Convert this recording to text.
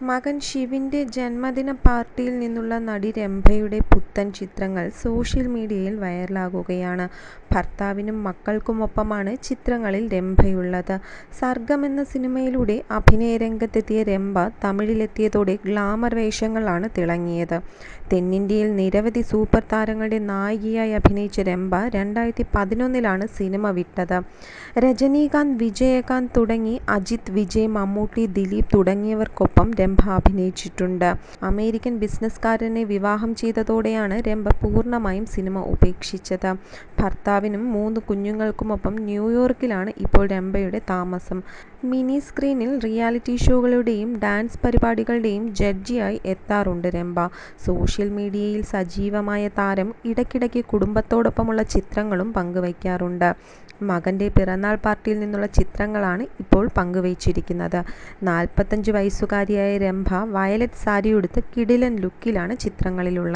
മകൻ ശിവിന്റെ ജന്മദിന പാർട്ടിയിൽ നിന്നുള്ള നടി രംഭയുടെ പുത്തൻ ചിത്രങ്ങൾ സോഷ്യൽ മീഡിയയിൽ വൈറലാകുകയാണ്. ഭർത്താവിനും മക്കൾക്കുമൊപ്പമാണ് ചിത്രങ്ങളിൽ രംഭയുള്ളത്. സർഗം എന്ന സിനിമയിലൂടെ അഭിനയരംഗത്തെത്തിയ രംഭ തമിഴിലെത്തിയതോടെ ഗ്ലാമർ വേഷങ്ങളാണ് തിളങ്ങിയത്. തെന്നിന്ത്യയിൽ നിരവധി സൂപ്പർ താരങ്ങളുടെ നായികയായി അഭിനയിച്ച രംഭ 2011 സിനിമ വിട്ടത്. രജനീകാന്ത്, വിജയകാന്ത് തുടങ്ങി അജിത്, വിജയ്, മമ്മൂട്ടി, ദിലീപ് തുടങ്ങിയവർക്കൊപ്പം രംഭ അഭിനയിച്ചിട്ടുണ്ട്. അമേരിക്കൻ ബിസിനസ്സുകാരനെ വിവാഹം ചെയ്തതോടെയാണ് രംഭ പൂർണ്ണമായും സിനിമ ഉപേക്ഷിച്ചത്. ഭർത്താവിനും 3 കുഞ്ഞുങ്ങൾക്കുമൊപ്പം ന്യൂയോർക്കിലാണ് ഇപ്പോൾ രംഭയുടെ താമസം. മിനി സ്ക്രീനിൽ റിയാലിറ്റി ഷോകളുടെയും ഡാൻസ് പരിപാടികളുടെയും ജഡ്ജിയായി എത്താറുണ്ട് രംഭ. സോഷ്യൽ മീഡിയയിൽ സജീവമായ താരം ഇടയ്ക്കിടയ്ക്ക് കുടുംബത്തോടൊപ്പമുള്ള ചിത്രങ്ങളും പങ്കുവയ്ക്കാറുണ്ട്. മകന്റെ പിറന്നാൾ പാർട്ടിയിൽ നിന്നുള്ള ചിത്രങ്ങളാണ് ഇപ്പോൾ പങ്കുവച്ചിരിക്കുന്നത്. 45 വയസ്സുകാരിയായ രംഭ വയലറ്റ് സാരിയുടുത്ത് കിടിലൻ ലുക്കിലാണ് ചിത്രങ്ങളിലുള്ളത്.